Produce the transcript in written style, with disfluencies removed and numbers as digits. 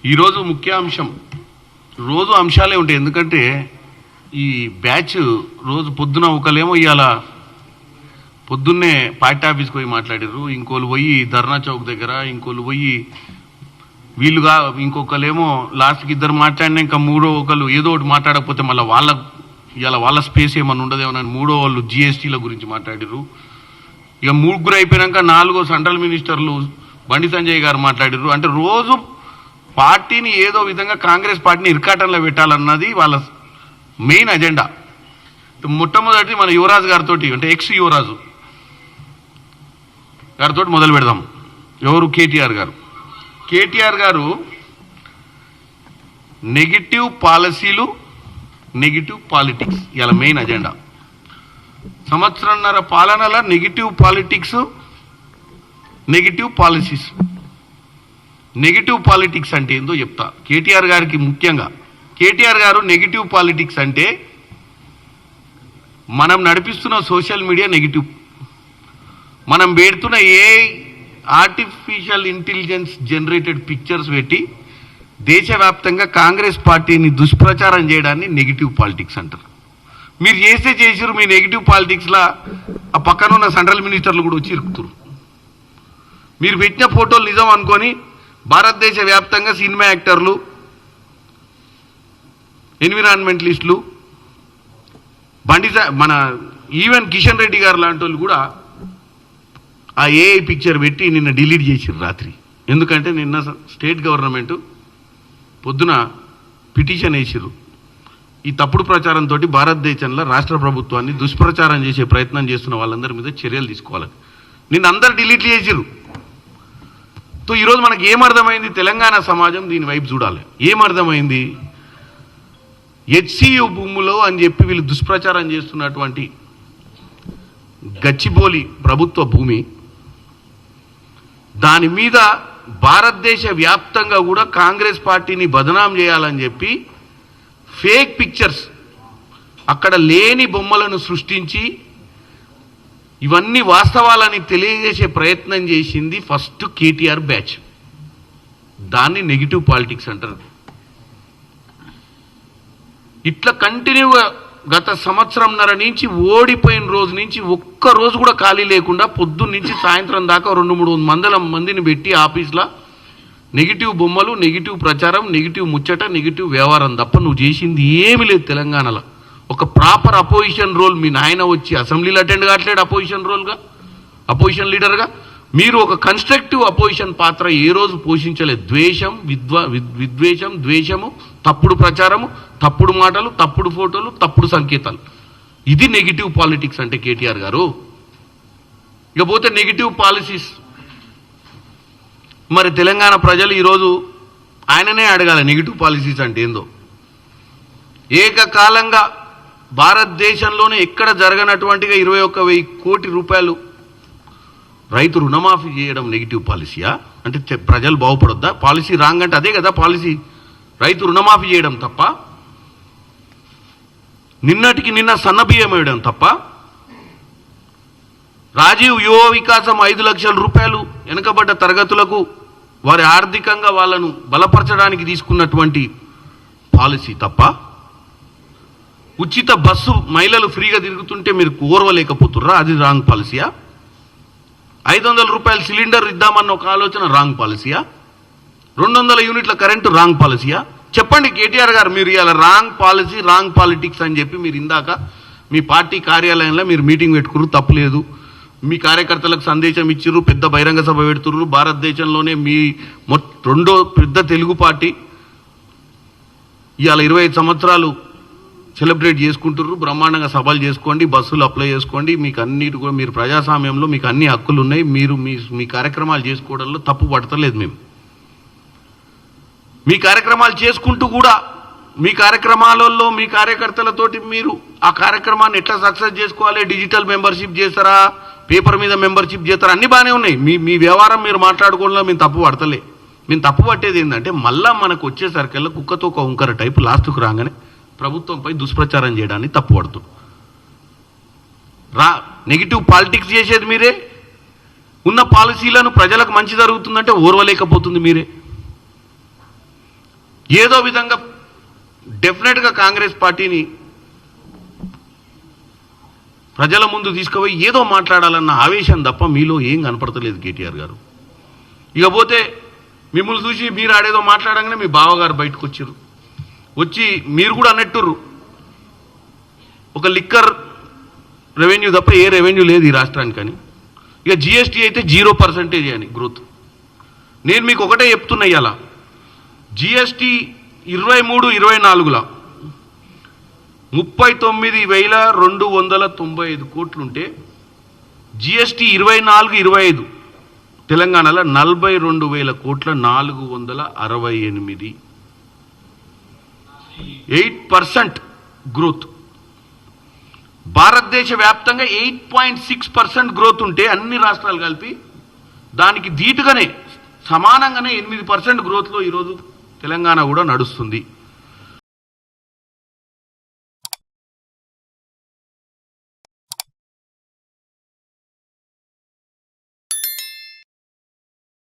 ఈరోజు ముఖ్య అంశం, రోజు అంశాలే ఉంటాయి. ఎందుకంటే ఈ బ్యాచ్ రోజు పొద్దున ఒకలేమో ఇవాళ పొద్దున్నే పార్టీ ఆఫీస్కి పోయి మాట్లాడారు, ఇంకోళ్ళు పోయి ధర్నా చౌక్ దగ్గర, ఇంకోళ్ళు పోయి వీళ్ళుగా, ఇంకొకలేమో లాస్ట్కి ఇద్దరు మాట్లాడినా ఇంకా మూడో ఒకళ్ళు ఏదో ఒకటి మాట్లాడకపోతే మళ్ళీ వాళ్ళ స్పేస్ ఏమన్నా ఉండదేమోనని మూడో వాళ్ళు జిఎస్టీల గురించి మాట్లాడారు. ఇక ముగ్గురు అయిపోయాక నాలుగో సెంట్రల్ మినిస్టర్లు బండి సంజయ్ గారు మాట్లాడారు. అంటే రోజు పార్టీని ఏదో విధంగా కాంగ్రెస్ పార్టీని ఇరకాటంలో పెట్టాలన్నది వాళ్ళ మెయిన్ అజెండా. మొట్టమొదటి మన యువరాజు గారితో, అంటే ఎక్స్ యువరాజు గారితో మొదలు పెడదాం. ఎవరు? కేటీఆర్ గారు. కేటీఆర్ గారు నెగిటివ్ పాలసీలు, నెగిటివ్ పాలిటిక్స్ ఇలా మెయిన్ అజెండా. సంవత్సరంన్నర పాలనలో negative politics, negative policies. Negative politics అంటే ఏందో చెప్తా కేటీఆర్ గారికి. ముఖ్యంగా కేటీఆర్ గారు నెగిటివ్ పాలిటిక్స్ అంటే మనం నడిపిస్తున్న సోషల్ మీడియా నెగిటివ్, మనం పెడుతున్న ఆర్టిఫిషియల్ ఇంటెలిజెన్స్ జనరేటెడ్ పిక్చర్స్ పెట్టి దేశవ్యాప్తంగా కాంగ్రెస్ పార్టీని దుష్ప్రచారం చేయడాన్ని నెగిటివ్ పాలిటిక్స్ అంటారు. మీరు చేసారు మీ నెగిటివ్ పాలిటిక్స్లా ఆ పక్కనున్న సెంట్రల్ మినిస్టర్లు కూడా వచ్చి ఇరుకుతారు. మీరు పెట్టిన ఫోటోలు నిజం అనుకొని భారతదేశ వ్యాప్తంగా సినిమా యాక్టర్లు, ఎన్విరాన్మెంటలిస్టులు, మన ఈవెన్ కిషన్ రెడ్డి గారు లాంటి వాళ్ళు కూడా ఆ ఏఐ పిక్చర్ పెట్టి నిన్న డిలీట్ చేసిర్రు రాత్రి. ఎందుకంటే నిన్న స్టేట్ గవర్నమెంట్ పొద్దున పిటిషన్ వేసిర్రు. ఈ తప్పుడు ప్రచారంతో భారతదేశంలో రాష్ట్ర ప్రభుత్వాన్ని దుష్ప్రచారం చేసే ప్రయత్నం చేస్తున్న వాళ్ళందరి మీద చర్యలు తీసుకోవాలని నిన్న అందరు డిలీట్ చేసిర్రు. సో ఈరోజు మనకి ఏమర్థమైంది? తెలంగాణ సమాజం దీని వైపు చూడాలి. ఏమర్థమైంది? హెచ్సియు భూములో అని చెప్పి వీళ్ళు దుష్ప్రచారం చేస్తున్నటువంటి గచ్చిబౌలి ప్రభుత్వ భూమి, దాని మీద భారతదేశ వ్యాప్తంగా కూడా కాంగ్రెస్ పార్టీని బదనాం చేయాలని చెప్పి ఫేక్ పిక్చర్స్, అక్కడ లేని బొమ్మలను సృష్టించి ఇవన్నీ వాస్తవాలని తెలియజేసే ప్రయత్నం చేసింది ఫస్ట్ కేటీఆర్ బ్యాచ్. దాన్ని నెగిటివ్ పాలిటిక్స్ అంటారు. ఇట్లా కంటిన్యూగా గత సంవత్సరంన్నర నుంచి ఓడిపోయిన రోజు నుంచి ఒక్క రోజు కూడా ఖాళీ లేకుండా పొద్దున్న నుంచి సాయంత్రం దాకా 200-300 మందిని పెట్టి ఆఫీస్లో నెగిటివ్ బొమ్మలు, నెగిటివ్ ప్రచారం, నెగిటివ్ ముచ్చట, నెగిటివ్ వ్యవహారం తప్ప నువ్వు చేసింది ఏమీ లేదు. తెలంగాణలో ఒక ప్రాపర్ అపోజిషన్ రోల్ మీ నాయన వచ్చి అసెంబ్లీలో అటెండ్ కావట్లేడు అపోజిషన్ లీడర్గా. మీరు ఒక కన్స్ట్రక్టివ్ అపోజిషన్ పాత్ర ఏ రోజు పోషించలేదు. విద్వేషం, ద్వేషము, తప్పుడు ప్రచారము, తప్పుడు మాటలు, తప్పుడు ఫోటోలు, తప్పుడు సంకేతాలు. ఇది నెగిటివ్ పాలిటిక్స్ అంటే కేటీఆర్ గారు. ఇకపోతే నెగిటివ్ పాలసీస్. మరి తెలంగాణ ప్రజలు ఈరోజు ఆయననే అడగాలి నెగిటివ్ పాలసీస్ అంటే ఏందో. ఏకకాలంగా భారతదేశంలోనే ఎక్కడ జరగనటువంటిగా 21,000 కోట్ల రూపాయలు రైతు రుణమాఫీ చేయడం నెగిటివ్ పాలసీయా? అంటే ప్రజలు బాగుపడొద్దా? పాలసీ రాంగ్ అంటే అదే కదా పాలసీ. రైతు రుణమాఫీ చేయడం తప్ప, నిన్నటికి నిన్న సన్నబియ్యం వేయడం తప్ప, రాజీవ్ యువ వికాసం 5 లక్షల రూపాయలు వెనుకబడ్డ తరగతులకు వారి ఆర్థికంగా వాళ్ళను బలపరచడానికి తీసుకున్నటువంటి పాలసీ తప్ప, ఉచిత బస్సు మహిళలు ఫ్రీగా తిరుగుతుంటే మీరు ఓర్వలేకపోతుర్రా? అది రాంగ్ పాలసీయా? 500 రూపాయల సిలిండర్ ఇద్దామన్న ఒక ఆలోచన రాంగ్ పాలసీయా? 200 యూనిట్ల కరెంటు రాంగ్ పాలసీయా? చెప్పండి కేటీఆర్ గారు. మీరు ఇలా రాంగ్ పాలసీ, రాంగ్ పాలిటిక్స్ అని చెప్పి మీరు ఇందాక మీ పార్టీ కార్యాలయంలో మీరు మీటింగ్ పెట్టుకున్నారు, తప్పులేదు. మీ కార్యకర్తలకు సందేశం ఇచ్చిర్రు, పెద్ద బహిరంగ సభ పెడుతుర్రు. భారతదేశంలోనే మీ రెండో పెద్ద తెలుగు పార్టీ ఇవాళ 25 సంవత్సరాలు సెలబ్రేట్ చేసుకుంటుర్రు. బ్రహ్మాండంగా సభలు చేసుకోండి, బస్సులు అప్లై చేసుకోండి. మీకు అన్నిటి కూడా మీరు ప్రజాస్వామ్యంలో మీకు అన్ని హక్కులు ఉన్నాయి. మీరు మీ కార్యక్రమాలు చేసుకోవడంలో తప్పు పడతలేదు. మేము మీ కార్యక్రమాలు చేసుకుంటూ కూడా మీ కార్యక్రమాలలో మీ కార్యకర్తలతోటి మీరు ఆ కార్యక్రమాన్ని ఎట్లా సక్సెస్ చేసుకోవాలి, డిజిటల్ మెంబర్షిప్ చేస్తారా, పేపర్ మీద మెంబర్షిప్ చేస్తారా, అన్నీ బాగానే ఉన్నాయి. మీ వ్యవహారం మీరు మాట్లాడుకోవడంలో మేము తప్పు పడతలే. మేము తప్పు పట్టేది ఏంటంటే మళ్ళా మనకు వచ్చేసరికల్లా కుక్కతో ఒక ఉంకర టైపు లాస్ట్కు రాగానే ప్రభుత్వంపై దుష్ప్రచారం చేయడాన్ని తప్పు పడుతుంది. నెగిటివ్ పాలిటిక్స్ చేసేది మీరే. ఉన్న పాలసీలను ప్రజలకు మంచి జరుగుతుందంటే ఓర్వలేకపోతుంది మీరే. ఏదో విధంగా డెఫినెట్గా కాంగ్రెస్ పార్టీని ప్రజల ముందు తీసుకుపోయి ఏదో మాట్లాడాలన్న ఆవేశం తప్ప మీలో ఏం కనపడతలేదు కేటీఆర్ గారు. ఇకపోతే మిమ్మల్ని చూసి మీరు ఆడేదో మాట్లాడంగానే మీ బావగారు బయటకు వచ్చారు. వచ్చి మీరు కూడా అన్నట్టుర్రు ఒక లిక్కర్ రెవెన్యూ తప్ప ఏ రెవెన్యూ లేదు ఈ రాష్ట్రానికి అని. ఇక జిఎస్టీ అయితే 0% అని గ్రోత్. నేను మీకు ఒకటే చెప్తున్నా, ఇవాళ జిఎస్టీ 23-24లో 39,295 కోట్లుంటే జిఎస్టీ 24-25 తెలంగాణలో 42,000 కోట్ల 468, 8% గ్రోత్. భారతదేశ వ్యాప్తంగా 8.6% గ్రోత్ ఉంటే అన్ని రాష్ట్రాలు కలిపి దానికి ధీటుగానే సమానంగానే 8% గ్రోత్లో ఈరోజు తెలంగాణ కూడా నడుస్తుంది.